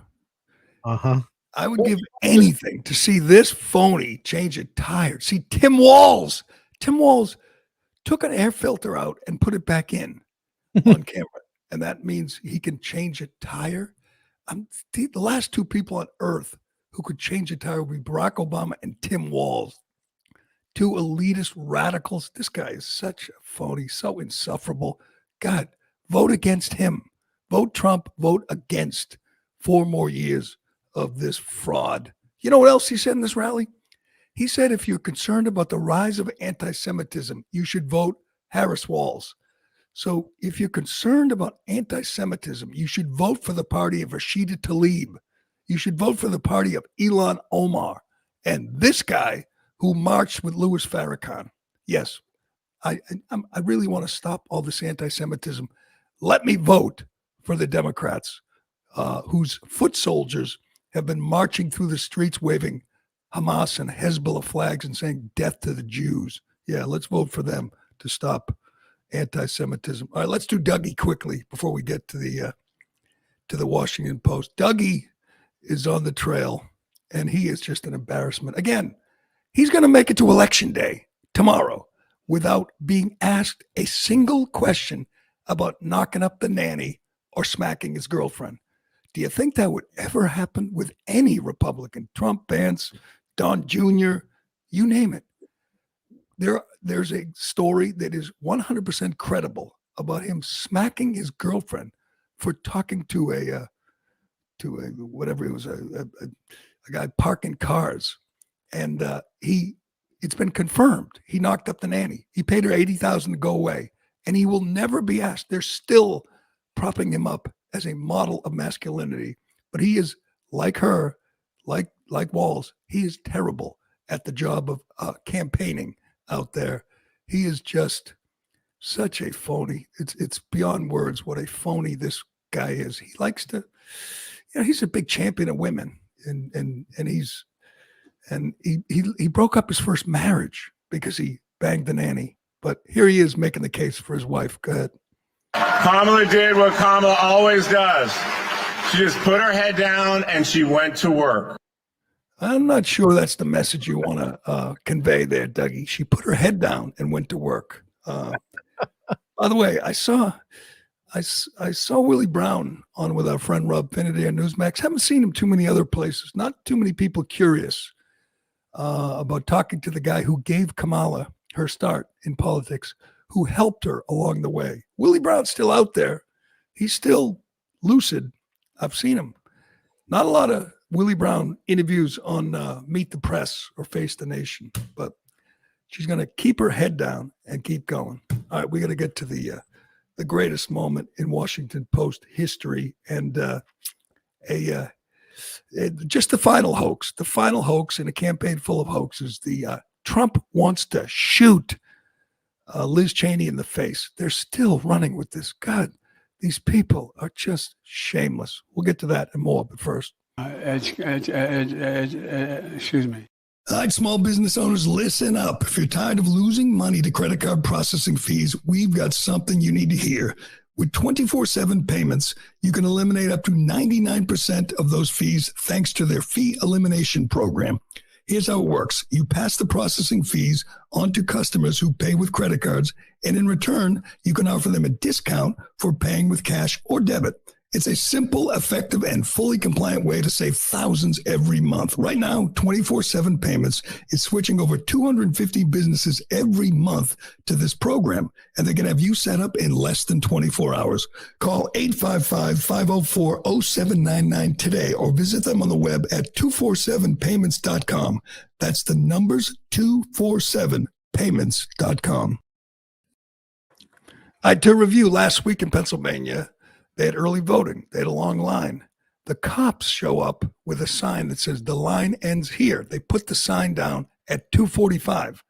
Uh-huh. I would give anything to see this phony change a tire. See, Tim Walz took an air filter out and put it back in on camera. And that means he can change a tire. The last two people on earth who could change a tire would be Barack Obama and Tim Walz. Two elitist radicals. This guy is such a phony, so insufferable. God, vote against him. Vote Trump, vote against 4 more years of this fraud. You know what else he said in this rally? He said if you're concerned about the rise of anti-Semitism, you should vote Harris Walz. So if you're concerned about anti-Semitism, you should vote for the party of Rashida Tlaib. You should vote for the party of Ilhan Omar and this guy who marched with Louis Farrakhan. Yes, I really want to stop all this anti-Semitism. Let me vote for the Democrats whose foot soldiers have been marching through the streets waving Hamas and Hezbollah flags and saying death to the Jews. Yeah, let's vote for them to stop anti-Semitism. All right, let's do Dougie quickly before we get to the Washington Post. Dougie is on the trail, and he is just an embarrassment. Again, he's going to make it to Election Day tomorrow without being asked a single question about knocking up the nanny or smacking his girlfriend. Do you think that would ever happen with any Republican? Trump, Vance, Don Jr., you name it. There's a story that is 100% credible about him smacking his girlfriend for talking to a whatever it was, a guy parking cars, and it's been confirmed he knocked up the nanny. He paid her $80,000 to go away, and he will never be asked. They're still propping him up as a model of masculinity, but he is like her, like Walz. He is terrible at the job of campaigning out there. He is just such a phony. It's beyond words what a phony this guy is. He likes to, he's a big champion of women, and he broke up his first marriage because he banged the nanny. But here he is making the case for his wife. Go ahead. Kamala did what Kamala always does. She just put her head down and she went to work. I'm not sure that's the message you want to convey there, Dougie. She put her head down and went to work. By the way, I saw Willie Brown on with our friend Rob Finnerty on Newsmax. Haven't seen him too many other places. Not too many people curious about talking to the guy who gave Kamala her start in politics, who helped her along the way. Willie Brown's still out there. He's still lucid. I've seen him. Not a lot of Willie Brown interviews on Meet the Press or Face the Nation, but she's going to keep her head down and keep going. All right, we got to get to the greatest moment in Washington Post history, and just the final hoax in a campaign full of hoaxes. The Trump wants to shoot Liz Cheney in the face. They're still running with this. God, these people are just shameless. We'll get to that and more, but first. Excuse me. All right, small business owners, listen up. If you're tired of losing money to credit card processing fees, we've got something you need to hear. With 24/7 payments, you can eliminate up to 99% of those fees thanks to their fee elimination program. Here's how it works. You pass the processing fees on to customers who pay with credit cards, and in return, you can offer them a discount for paying with cash or debit. It's a simple, effective, and fully compliant way to save thousands every month. Right now, 24/7 Payments is switching over 250 businesses every month to this program, and they can have you set up in less than 24 hours. Call 855-504-0799 today or visit them on the web at 247payments.com. That's the numbers 247payments.com. To review, last week in Pennsylvania, they had early voting. They had a long line. The cops show up with a sign that says the line ends here. They put the sign down at 2:45.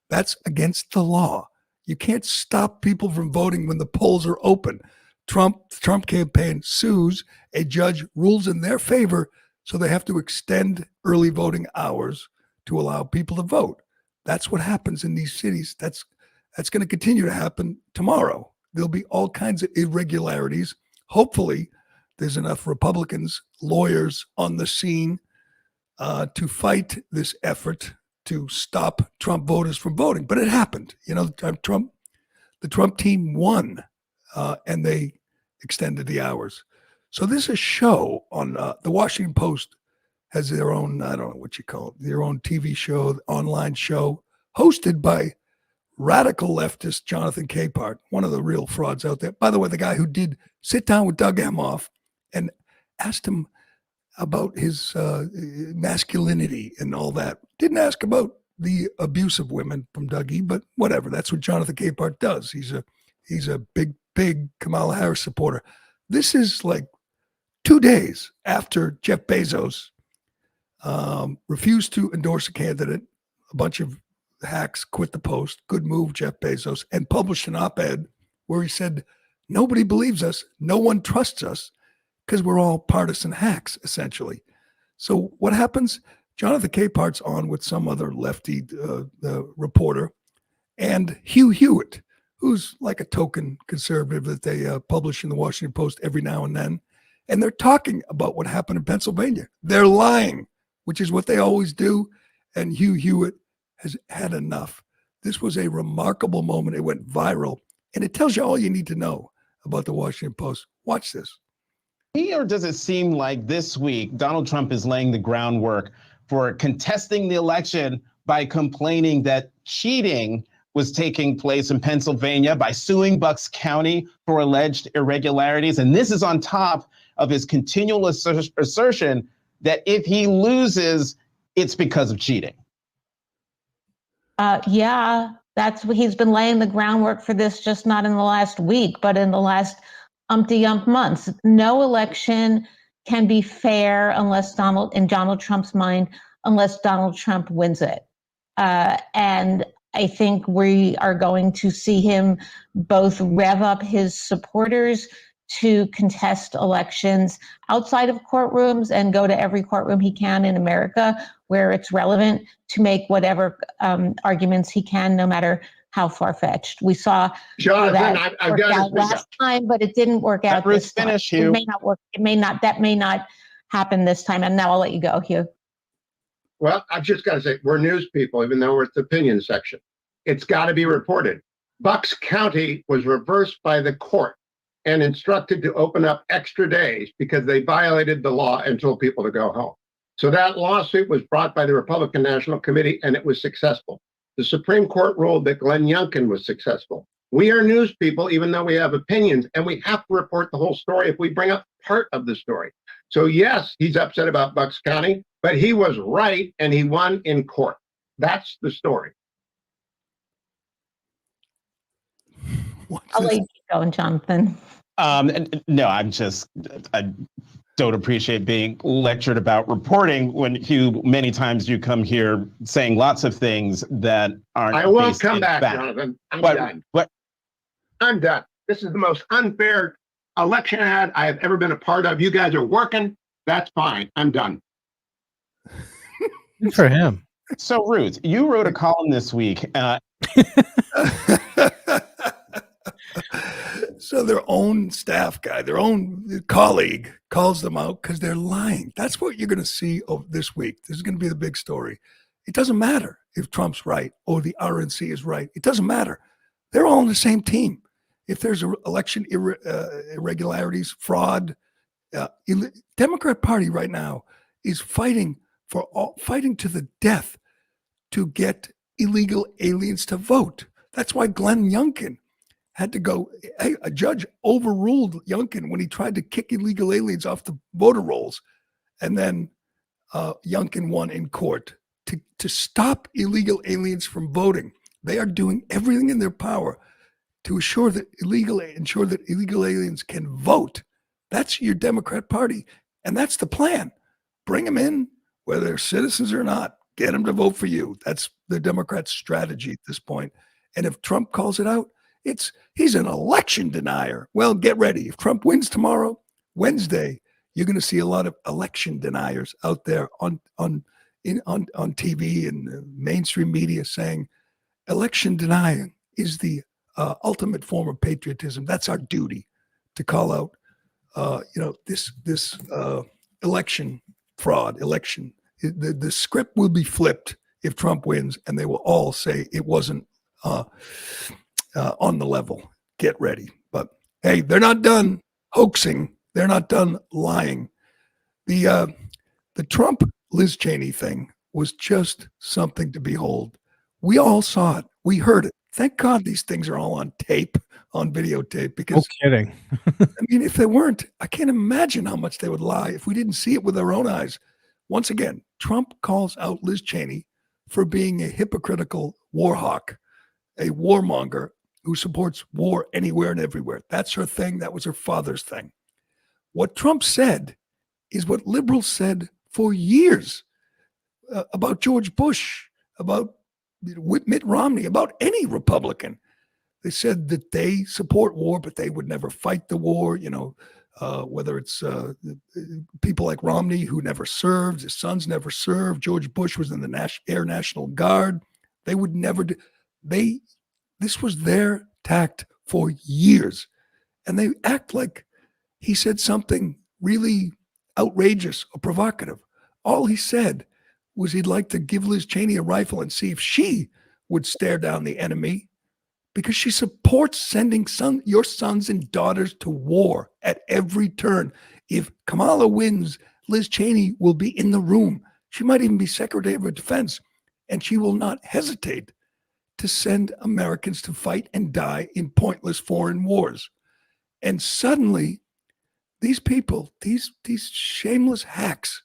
That's against the law. You can't stop people from voting when the polls are open. The Trump campaign sues. A judge rules in their favor, so they have to extend early voting hours to allow people to vote. That's what happens in these cities. That's going to continue to happen tomorrow. There'll be all kinds of irregularities. Hopefully, there's enough Republicans, lawyers on the scene to fight this effort to stop Trump voters from voting. But it happened. You know, the Trump team won, and they extended the hours. So this is a show on the Washington Post has their own, I don't know what you call it, their own TV show, online show, hosted by radical leftist Jonathan Capehart, one of the real frauds out there. By the way, the guy who did sit down with Doug Emhoff and asked him about his masculinity and all that. Didn't ask about the abuse of women from Dougie, but whatever. That's what Jonathan Capehart does. He's a big Kamala Harris supporter. This is like 2 days after Jeff Bezos refused to endorse a candidate. A bunch of hacks quit the Post. Good move, Jeff Bezos, and published an op-ed where he said, nobody believes us. No one trusts us because we're all partisan hacks, essentially. So what happens? Jonathan Capehart's on with some other lefty reporter, and Hugh Hewitt, who's like a token conservative that they publish in the Washington Post every now and then. And they're talking about what happened in Pennsylvania. They're lying, which is what they always do. And Hugh Hewitt has had enough. This was a remarkable moment. It went viral. And it tells you all you need to know about the Washington Post. Watch this. Or does it seem like this week Donald Trump is laying the groundwork for contesting the election by complaining that cheating was taking place in Pennsylvania by suing Bucks County for alleged irregularities? And this is on top of his continual assertion that if he loses, it's because of cheating. Yeah, that's what he's been laying the groundwork for this, just not in the last week, but in the last umpty-ump months. No election can be fair unless in Donald Trump's mind, unless Donald Trump wins it. And I think we are going to see him both rev up his supporters to contest elections outside of courtrooms and go to every courtroom he can in America where it's relevant to make whatever arguments he can, no matter how far-fetched. We saw that work out last time, but it didn't work out this time. It may not work. That may not happen this time. And now I'll let you go, Hugh. Well, I've just got to say, we're news people, even though we're at the opinion section. It's got to be reported. Bucks County was reversed by the court and instructed to open up extra days because they violated the law and told people to go home. So that lawsuit was brought by the Republican National Committee, and it was successful. The Supreme Court ruled that Glenn Youngkin was successful. We are news people, even though we have opinions, and we have to report the whole story if we bring up part of the story. So yes, he's upset about Bucks County, but he was right, and he won in court. That's the story. I'll let you keep going, Jonathan. No, I don't appreciate being lectured about reporting when many times you come here saying lots of things that aren't. I will come back, Jonathan. I'm done. I'm done. This is the most unfair election ad I have ever been a part of. You guys are working. That's fine. I'm done. Good for him. So, Ruth, you wrote a column this week. So their own staff guy, their own colleague calls them out because they're lying. That's what you're going to see this week. This is going to be the big story. It doesn't matter if Trump's right or the RNC is right. It doesn't matter. They're all on the same team. If there's election irregularities, fraud, Democrat Party right now is fighting to the death to get illegal aliens to vote. That's why Glenn Youngkin had to go. A judge overruled Youngkin when he tried to kick illegal aliens off the voter rolls. And then Youngkin won in court to stop illegal aliens from voting. They are doing everything in their power to ensure that illegal aliens can vote. That's your Democrat Party. And that's the plan. Bring them in, whether they're citizens or not. Get them to vote for you. That's the Democrats' strategy at this point. And if Trump calls it out, he's an election denier. Well, get ready. If Trump wins tomorrow, Wednesday, you're going to see a lot of election deniers out there on TV and mainstream media saying election denying is the ultimate form of patriotism. That's our duty to call out, this election fraud, election. The script will be flipped if Trump wins, and they will all say it wasn't on the level. Get ready. But hey, they're not done hoaxing. They're not done lying. The Trump Liz Cheney thing was just something to behold. We all saw it. We heard it. Thank God these things are all on tape, on videotape, because no kidding. I mean, if they weren't, I can't imagine how much they would lie if we didn't see it with our own eyes. Once again, Trump calls out Liz Cheney for being a hypocritical war hawk, a warmonger who supports war anywhere and everywhere. That's her thing. That was her father's thing. What Trump said is what liberals said for years about George Bush, about Mitt Romney, about any Republican. They said that they support war, but they would never fight the war. Whether it's people like Romney who never served, his sons never served. George Bush was in the Air National Guard. They would never do. This was their tact for years, and they act like he said something really outrageous or provocative. All he said was he'd like to give Liz Cheney a rifle and see if she would stare down the enemy, because she supports sending your sons and daughters to war at every turn. If Kamala wins, Liz Cheney will be in the room. She might even be Secretary of Defense, and she will not hesitate to send Americans to fight and die in pointless foreign wars. And suddenly, these people, these shameless hacks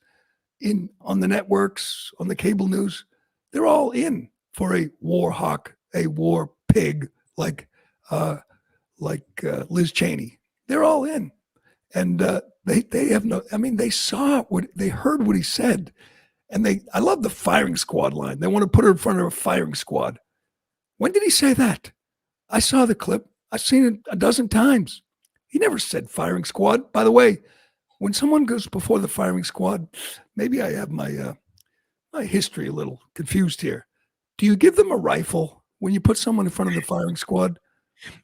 on the networks, on the cable news, they're all in for a war hawk, a war pig like Liz Cheney. They're all in, and they have no. I mean, they heard what he said, and I love the firing squad line. They want to put her in front of a firing squad. When did he say that? I saw the clip. I've seen it a dozen times. He never said firing squad. By the way, when someone goes before the firing squad, maybe I have my history a little confused here. Do you give them a rifle when you put someone in front of the firing squad?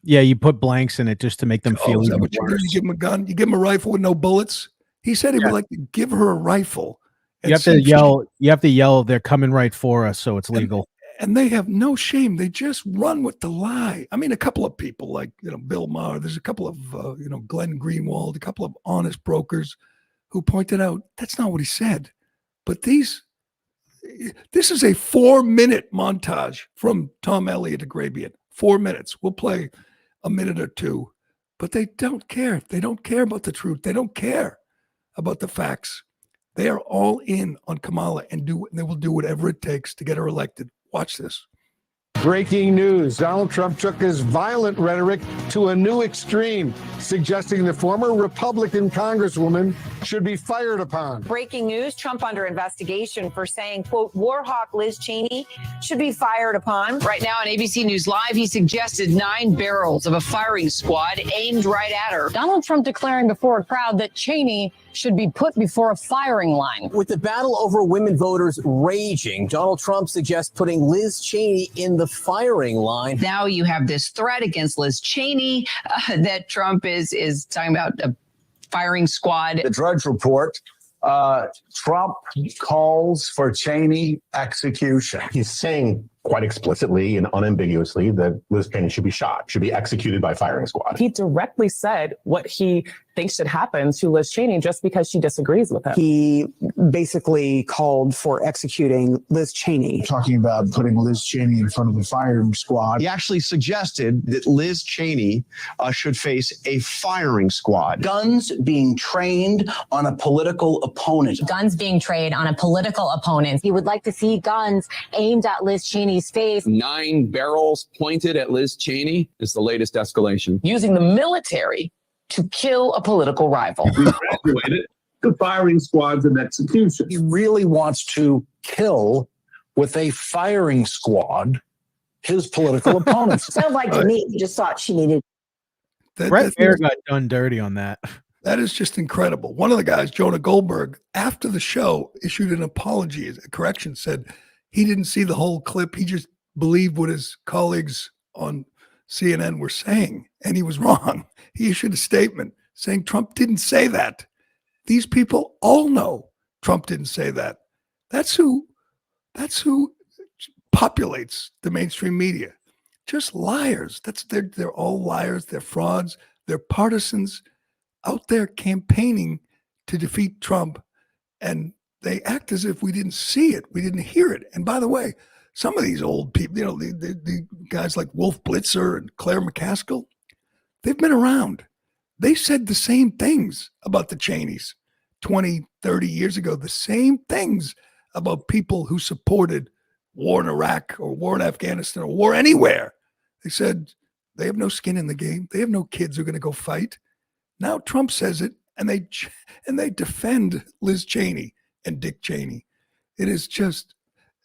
Yeah, you put blanks in it just to make them feel is that even what you do? worse. You give them a gun? You give them a rifle with no bullets? He said he would like to give her a rifle. You have to yell. You have to yell. They're coming right for us, so it's legal. And they have no shame. They just run with the lie. I mean, a couple of people like, Bill Maher, there's a couple of, Glenn Greenwald, a couple of honest brokers who pointed out that's not what he said. But this is a 4-minute montage from Tom Elliott to Grabian. 4 minutes. We'll play a minute or two, but they don't care. They don't care about the truth. They don't care about the facts. They are all in on Kamala and they will do whatever it takes to get her elected. Watch this. Breaking news. Donald Trump took his violent rhetoric to a new extreme, suggesting the former Republican Congresswoman should be fired upon. Breaking news. Trump under investigation for saying, quote, war hawk Liz Cheney should be fired upon. Right now on ABC News Live, he suggested 9 barrels of a firing squad aimed right at her. Donald Trump declaring before a crowd that Cheney should be put before a firing line. With the battle over women voters raging, Donald Trump suggests putting Liz Cheney in the firing line. Now you have this threat against Liz Cheney that Trump is talking about a firing squad. The Drudge Report, Trump calls for Cheney execution. He's saying quite explicitly and unambiguously that Liz Cheney should be shot, should be executed by firing squad. He directly said what he thinks should happen to Liz Cheney just because she disagrees with him. He basically called for executing Liz Cheney. Talking about putting Liz Cheney in front of the firing squad. He actually suggested that Liz Cheney should face a firing squad. Guns being trained on a political opponent. Guns being trained on a political opponent. He would like to see guns aimed at Liz Cheney's face. 9 barrels pointed at Liz Cheney is the latest escalation. Using the military to kill a political rival. We graduated to firing squads and execution. He really wants to kill with a firing squad his political opponents. Sounds like to me, he just thought she needed. Brett Baer got done dirty on that. That is just incredible. One of the guys, Jonah Goldberg, after the show issued an apology, a correction, said he didn't see the whole clip. He just believed what his colleagues on CNN were saying, and he was wrong. He issued a statement saying Trump didn't say that. These people all know Trump didn't say that. That's who populates the mainstream media. Just liars. They're all liars. They're frauds. They're partisans out there campaigning to defeat Trump, and they act as if we didn't see it, we didn't hear it. And by the way, some of these old people, the guys like Wolf Blitzer and Claire McCaskill, they've been around. They said the same things about the Cheneys 20, 30 years ago, the same things about people who supported war in Iraq or war in Afghanistan or war anywhere. They said they have no skin in the game. They have no kids who are going to go fight. Now Trump says it, and they defend Liz Cheney and Dick Cheney. It is just,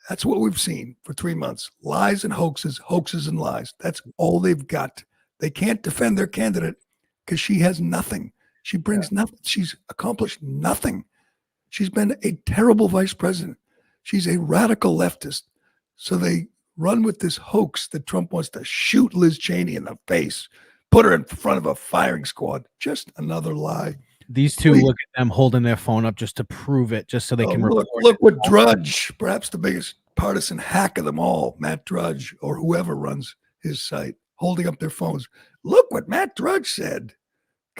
that's what we've seen for 3 months. Lies and hoaxes, hoaxes and lies. That's all they've got. They can't defend their candidate because she has nothing. She brings nothing. She's accomplished nothing. She's been a terrible vice president. She's a radical leftist. So they run with this hoax that Trump wants to shoot Liz Cheney in the face, put her in front of a firing squad. Just another lie. These two, look at them holding their phone up just to prove it, just so they can look what Drudge, perhaps the biggest partisan hack of them all, Matt Drudge, or whoever runs his site, holding up their phones. Look what Matt Drudge said.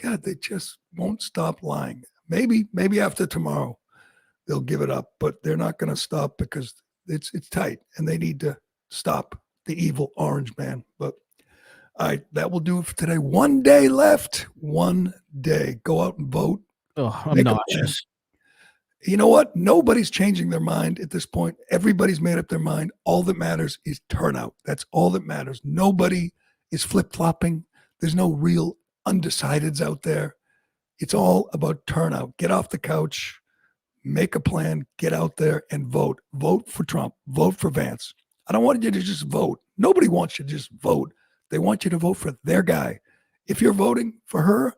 God, they just won't stop lying. Maybe after tomorrow they'll give it up, but they're not going to stop because it's tight, and they need to stop the evil orange man. But all right, that will do it for today. 1 day left. 1 day. Go out and vote. Oh, I'm nauseous. You know what? Nobody's changing their mind at this point. Everybody's made up their mind. All that matters is turnout. That's all that matters. Nobody is flip-flopping. There's no real undecideds out there. It's all about turnout. Get off the couch, make a plan, get out there and vote. Vote for Trump. Vote for Vance. I don't want you to just vote. Nobody wants you to just vote. They want you to vote for their guy. If you're voting for her,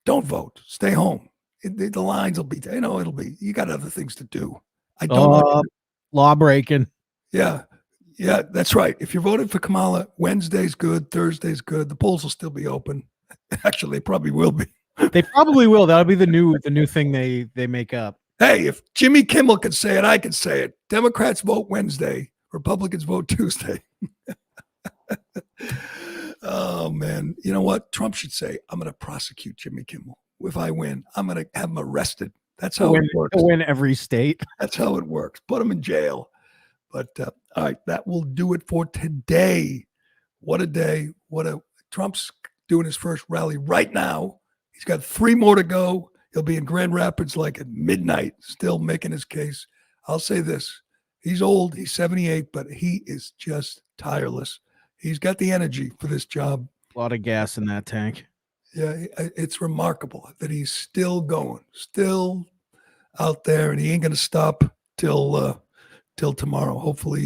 don't vote. Stay home. The lines will be, it'll be, you got other things to do. I don't want law breaking. Yeah, that's right. If you're voting for Kamala, Wednesday's good, Thursday's good. The polls will still be open. Actually, they probably will be. They probably will. That'll be the new thing they make up. Hey, if Jimmy Kimmel could say it, I could say it. Democrats vote Wednesday, Republicans vote Tuesday. Oh, man. You know what? Trump should say, I'm going to prosecute Jimmy Kimmel. If I win, I'm going to have him arrested. That's how it works. Win every state. That's how it works. Put him in jail. But all right, that will do it for today. What a day. Trump's doing his first rally right now. He's got 3 more to go. He'll be in Grand Rapids like at midnight, still making his case. I'll say this. He's old. He's 78, but he is just tireless. He's got the energy for this job. A lot of gas in that tank. Yeah, it's remarkable that he's still going, still out there, and he ain't going to stop till tomorrow. Hopefully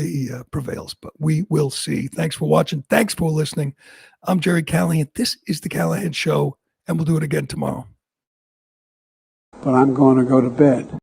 he prevails, but we will see. Thanks for watching. Thanks for listening. I'm Gerry Callahan. This is the Callahan Show, and we'll do it again tomorrow. But I'm going to go to bed.